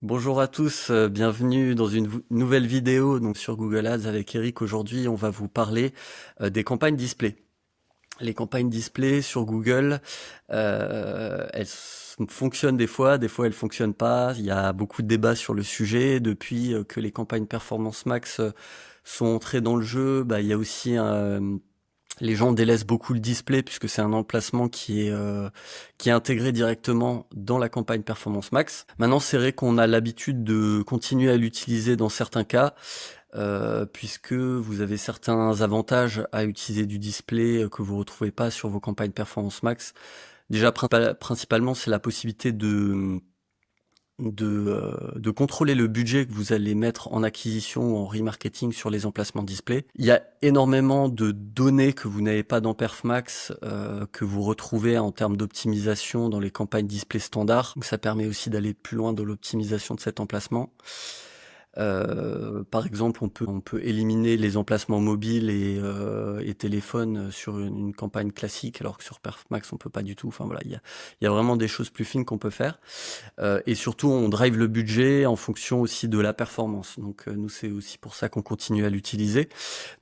Bonjour à tous, bienvenue dans une nouvelle vidéo donc sur Google Ads avec Eric. Aujourd'hui, on va vous parler des campagnes display. Les campagnes display sur Google, fonctionnent des fois elles fonctionnent pas. Il y a beaucoup de débats sur le sujet. Depuis que les campagnes Performance Max sont entrées dans le jeu, il y a aussi les gens délaissent beaucoup le display puisque c'est un emplacement qui est intégré directement dans la campagne Performance Max. Maintenant, c'est vrai qu'on a l'habitude de continuer à l'utiliser dans certains cas, puisque vous avez certains avantages à utiliser du display que vous retrouvez pas sur vos campagnes Performance Max. Déjà, principalement, c'est la possibilité de contrôler le budget que vous allez mettre en acquisition ou en remarketing sur les emplacements display. Il y a énormément de données que vous n'avez pas dans Perfmax, que vous retrouvez en termes d'optimisation dans les campagnes display standard. Donc ça permet aussi d'aller plus loin dans l'optimisation de cet emplacement. Par exemple, on peut éliminer les emplacements mobiles et téléphones sur une campagne classique, alors que sur Perfmax on peut pas du tout. Enfin voilà, il y a vraiment des choses plus fines qu'on peut faire. Et surtout, on drive le budget en fonction aussi de la performance. Donc nous, c'est aussi pour ça qu'on continue à l'utiliser.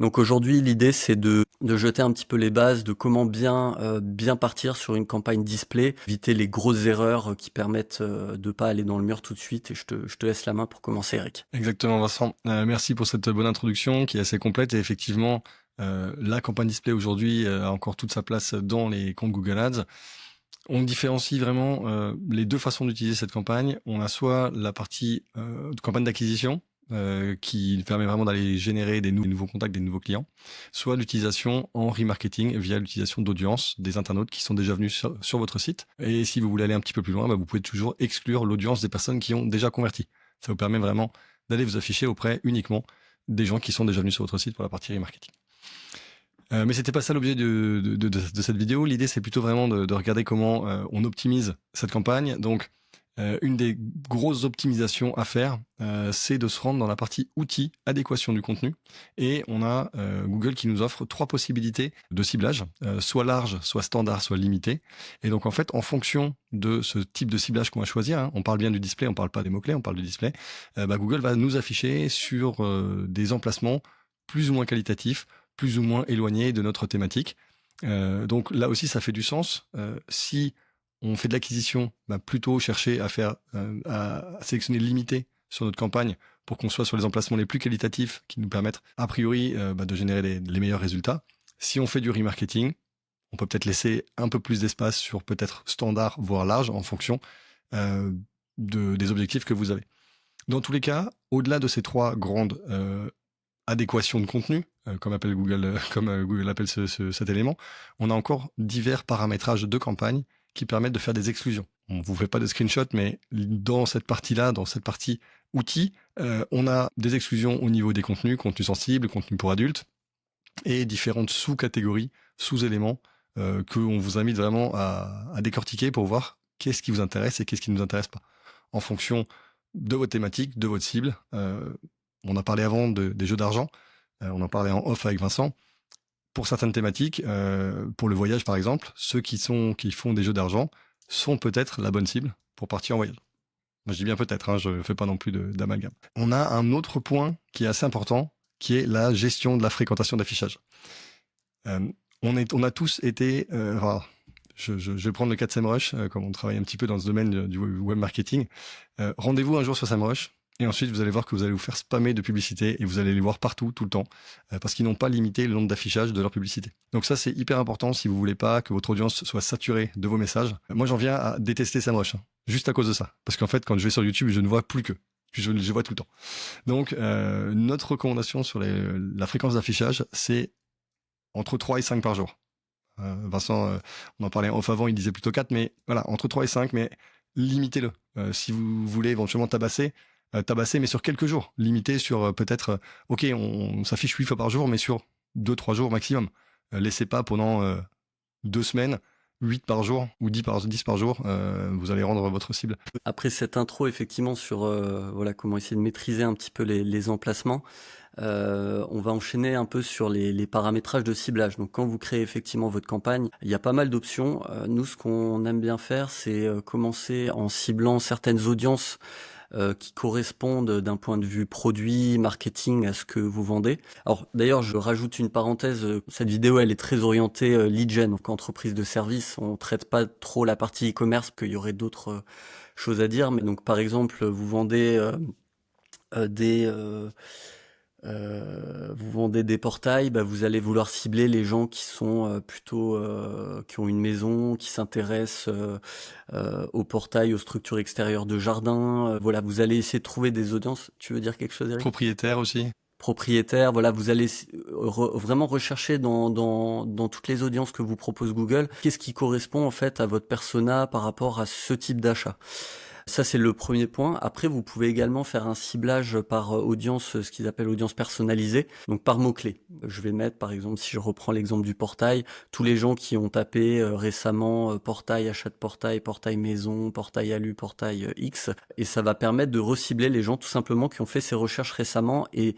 Donc aujourd'hui, l'idée, c'est de jeter un petit peu les bases de comment bien partir sur une campagne display, éviter les grosses erreurs qui permettent de pas aller dans le mur tout de suite. Et je te laisse la main pour commencer, Eric. Exactement, Vincent. Merci pour cette bonne introduction qui est assez complète. Et effectivement, la campagne display aujourd'hui a encore toute sa place dans les comptes Google Ads. On différencie vraiment les deux façons d'utiliser cette campagne. On a soit la partie de campagne d'acquisition qui permet vraiment d'aller générer des nouveaux contacts, des nouveaux clients, soit l'utilisation en remarketing via l'utilisation d'audience des internautes qui sont déjà venus sur votre site. Et si vous voulez aller un petit peu plus loin, vous pouvez toujours exclure l'audience des personnes qui ont déjà converti. Ça vous permet vraiment d'aller vous afficher auprès uniquement des gens qui sont déjà venus sur votre site pour la partie remarketing. Mais c'était pas ça l'objet de cette vidéo. L'idée, c'est plutôt vraiment de regarder comment on optimise cette campagne. Donc, une des grosses optimisations à faire, c'est de se rendre dans la partie outils, adéquation du contenu. Et on a Google qui nous offre 3 possibilités de ciblage, soit large, soit standard, soit limité. Et donc, en fait, en fonction de ce type de ciblage qu'on va choisir, hein, on parle bien du display, on parle pas des mots-clés, on parle du display, Google va nous afficher sur des emplacements plus ou moins qualitatifs, plus ou moins éloignés de notre thématique. Donc là aussi, ça fait du sens. Si on fait de l'acquisition, plutôt chercher à sélectionner limité sur notre campagne pour qu'on soit sur les emplacements les plus qualitatifs qui nous permettent a priori de générer les meilleurs résultats. Si on fait du remarketing, on peut peut-être laisser un peu plus d'espace sur peut-être standard, voire large, en fonction des objectifs que vous avez. Dans tous les cas, au-delà de ces 3 grandes adéquations de contenu, comme Google appelle cet élément, on a encore divers paramétrages de campagne qui permettent de faire des exclusions. On ne vous fait pas de screenshot, mais dans cette partie-là, dans cette partie outils, on a des exclusions au niveau des contenus, contenus sensibles, contenus pour adultes, et différentes sous-catégories, sous-éléments qu'on vous invite vraiment à décortiquer pour voir qu'est-ce qui vous intéresse et qu'est-ce qui ne nous intéresse pas. En fonction de votre thématique, de votre cible. On a parlé avant des jeux d'argent, on en parlait en off avec Vincent. Pour certaines thématiques, pour le voyage par exemple, ceux qui font des jeux d'argent sont peut-être la bonne cible pour partir en voyage. Moi je dis bien peut-être, hein, je ne fais pas non plus d'amalgame. On a un autre point qui est assez important, qui est la gestion de la fréquentation d'affichage. On a tous été... je vais prendre le cas de SEMrush, comme on travaille un petit peu dans ce domaine du web marketing. Rendez-vous un jour sur SEMrush, et ensuite vous allez voir que vous allez vous faire spammer de publicité, et vous allez les voir partout, tout le temps, parce qu'ils n'ont pas limité le nombre d'affichages de leur publicité. Donc ça, c'est hyper important si vous voulez pas que votre audience soit saturée de vos messages. Moi, j'en viens à détester SEMrush, hein, juste à cause de ça. Parce qu'en fait, quand je vais sur YouTube, je ne vois plus que. Je vois tout le temps. Donc, notre recommandation sur la fréquence d'affichage, c'est entre 3 et 5 par jour. Vincent, on en parlait en off avant, il disait plutôt 4, mais voilà, entre 3 et 5, mais limitez-le. Si vous voulez éventuellement tabasser, mais sur quelques jours. Limitez sur peut-être, ok, on s'affiche 8 fois par jour, mais sur 2-3 jours maximum. Laissez pas pendant 2 semaines, 8 par jour ou 10 par jour, vous allez rendre votre cible. Après cette intro, effectivement, sur voilà comment essayer de maîtriser un petit peu les emplacements, on va enchaîner un peu sur les paramétrages de ciblage. Donc quand vous créez effectivement votre campagne, il y a pas mal d'options. Nous, ce qu'on aime bien faire, c'est commencer en ciblant certaines audiences qui correspondent d'un point de vue produit, marketing à ce que vous vendez. Alors d'ailleurs, je rajoute une parenthèse, cette vidéo elle est très orientée lead gen, donc entreprise de service. On traite pas trop la partie e-commerce, parce qu'il y aurait d'autres choses à dire. Mais donc par exemple, vous vendez vous vendez des portails, bah, vous allez vouloir cibler les gens qui sont plutôt qui ont une maison, qui s'intéressent aux portails, aux structures extérieures de jardin. Voilà, vous allez essayer de trouver des audiences. Tu veux dire quelque chose, Eric? Propriétaire aussi. Propriétaire, voilà, vous allez vraiment rechercher dans toutes les audiences que vous propose Google, qu'est-ce qui correspond en fait à votre persona par rapport à ce type d'achat. Ça, c'est le premier point. Après, vous pouvez également faire un ciblage par audience, ce qu'ils appellent audience personnalisée, donc par mots-clés. Je vais mettre, par exemple, si je reprends l'exemple du portail, tous les gens qui ont tapé récemment portail, achat de portail, portail maison, portail alu, portail X, et ça va permettre de recibler les gens tout simplement qui ont fait ces recherches récemment, et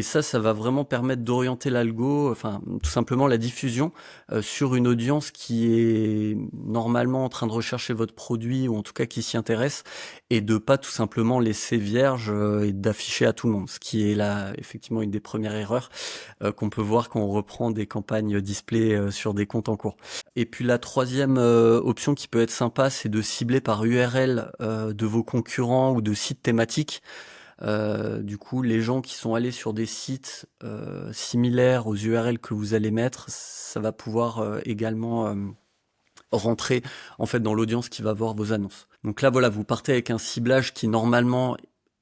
ça va vraiment permettre d'orienter l'algo, enfin, tout simplement la diffusion sur une audience qui est normalement en train de rechercher votre produit, ou en tout cas qui s'y intéresse, et de pas tout simplement laisser vierge et d'afficher à tout le monde, ce qui est là effectivement une des premières erreurs qu'on peut voir quand on reprend des campagnes display sur des comptes en cours. Et puis la troisième option qui peut être sympa, c'est de cibler par URL de vos concurrents ou de sites thématiques. Du coup, les gens qui sont allés sur des sites similaires aux URL que vous allez mettre, ça va pouvoir également rentrer en fait dans l'audience qui va voir vos annonces. Donc là, voilà, vous partez avec un ciblage qui normalement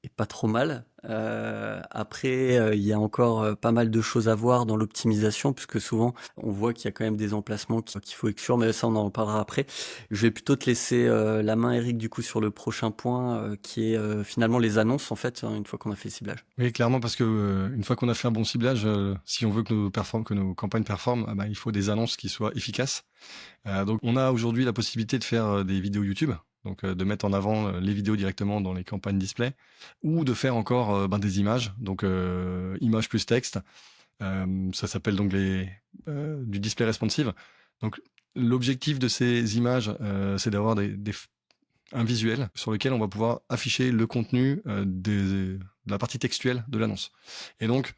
est pas trop mal. Après, il y a encore pas mal de choses à voir dans l'optimisation, puisque souvent on voit qu'il y a quand même des emplacements qu'il faut exclure, mais ça on en parlera après. Je vais plutôt te laisser la main, Eric, du coup sur le prochain point, qui est finalement les annonces en fait, une fois qu'on a fait le ciblage. Oui, clairement, parce que une fois qu'on a fait un bon ciblage, si on veut que nos campagnes performent, ah bah, il faut des annonces qui soient efficaces. Donc, on a aujourd'hui la possibilité de faire des vidéos YouTube, donc de mettre en avant les vidéos directement dans les campagnes display, ou de faire encore des images, donc images plus texte. Ça s'appelle donc du display responsive. Donc, l'objectif de ces images, c'est d'avoir un visuel sur lequel on va pouvoir afficher le contenu de la partie textuelle de l'annonce. Et donc,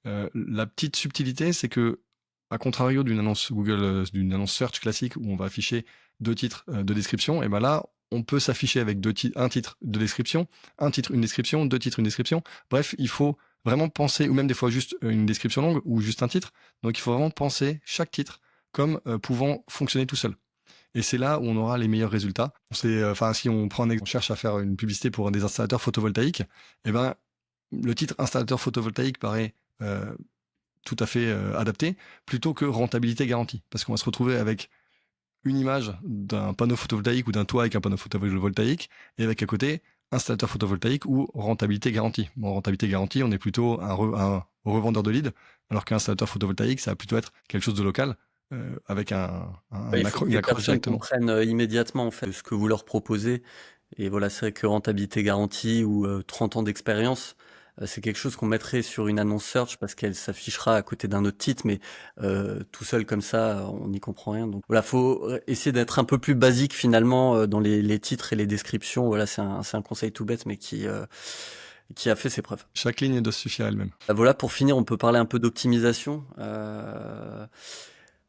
la petite subtilité, c'est que, à contrario d'une annonce Google, d'une annonce search classique où on va afficher deux titres de description, et ben là, on peut s'afficher avec un titre de description, un titre, une description, deux titres, une description. Bref, il faut vraiment penser, ou même des fois juste une description longue ou juste un titre. Donc, il faut vraiment penser chaque titre comme pouvant fonctionner tout seul. Et c'est là où on aura les meilleurs résultats. Enfin, si on prend un exemple, on cherche à faire une publicité pour des installateurs photovoltaïques, eh ben, le titre installateur photovoltaïque paraît tout à fait adapté, plutôt que rentabilité garantie. Parce qu'on va se retrouver avec une image d'un panneau photovoltaïque ou d'un toit avec un panneau photovoltaïque, et avec à côté installateur photovoltaïque ou rentabilité garantie. Bon, rentabilité garantie, on est plutôt un revendeur de leads, alors qu'un installateur photovoltaïque, ça va plutôt être quelque chose de local, avec Ouais, il faut que une les accroche personnes directement. comprennent immédiatement en fait ce que vous leur proposez. Et voilà, c'est vrai que rentabilité garantie ou 30 ans d'expérience, c'est quelque chose qu'on mettrait sur une annonce search parce qu'elle s'affichera à côté d'un autre titre, mais tout seul comme ça, on n'y comprend rien. Donc voilà, faut essayer d'être un peu plus basique finalement dans les titres et les descriptions. Voilà, c'est un conseil tout bête, mais qui a fait ses preuves. Chaque ligne doit se suffire à elle-même. Voilà, pour finir, on peut parler un peu d'optimisation.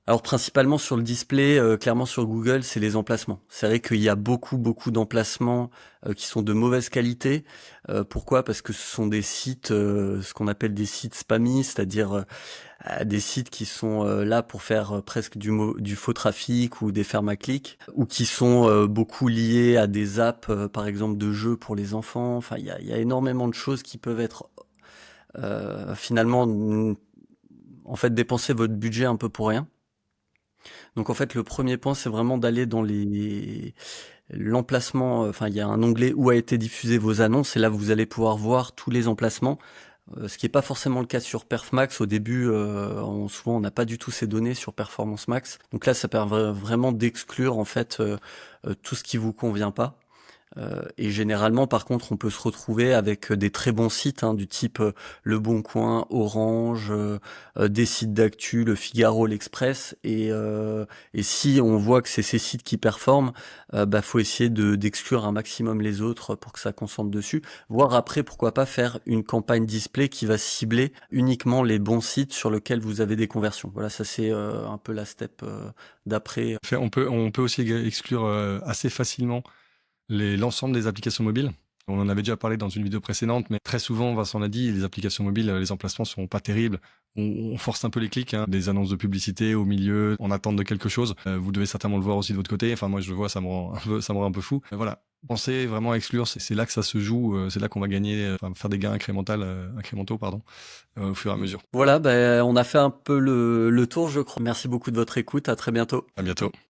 Alors principalement sur le display, clairement sur Google, c'est les emplacements. C'est vrai qu'il y a beaucoup d'emplacements qui sont de mauvaise qualité. Pourquoi? Parce que ce sont des sites, ce qu'on appelle des sites spammy, c'est-à-dire des sites qui sont là pour faire presque du faux trafic ou des fermes à clics, ou qui sont beaucoup liés à des apps, par exemple de jeux pour les enfants. Enfin, il y a énormément de choses qui peuvent être finalement, en fait, dépenser votre budget un peu pour rien. Donc en fait, le premier point, c'est vraiment d'aller dans l'emplacement. Enfin, il y a un onglet où a été diffusé vos annonces, et là, vous allez pouvoir voir tous les emplacements. Ce qui n'est pas forcément le cas sur PerfMax. Au début, souvent, on n'a pas du tout ces données sur Performance Max. Donc là, ça permet vraiment d'exclure en fait tout ce qui vous convient pas. Et généralement, par contre, on peut se retrouver avec des très bons sites, hein, du type Le Bon Coin, Orange, des sites d'actu, Le Figaro, l'Express. Et si on voit que c'est ces sites qui performent, bah, faut essayer d'exclure un maximum les autres pour que ça concentre dessus. Voire après, pourquoi pas faire une campagne display qui va cibler uniquement les bons sites sur lesquels vous avez des conversions. Voilà, ça c'est un peu la step d'après. On peut aussi exclure assez facilement l'ensemble des applications mobiles. On en avait déjà parlé dans une vidéo précédente, mais très souvent, Vincent l'a dit, les applications mobiles, les emplacements sont pas terribles. On force un peu les clics, hein. Des annonces de publicité au milieu, en attente de quelque chose. Vous devez certainement le voir aussi de votre côté. Enfin, moi, je le vois, ça me rend un peu fou. Mais voilà. Pensez vraiment à exclure, c'est là que ça se joue, c'est là qu'on va gagner, faire des gains incrémentaux, pardon, au fur et à mesure. Voilà, ben, on a fait un peu le tour, je crois. Merci beaucoup de votre écoute. À très bientôt. À bientôt.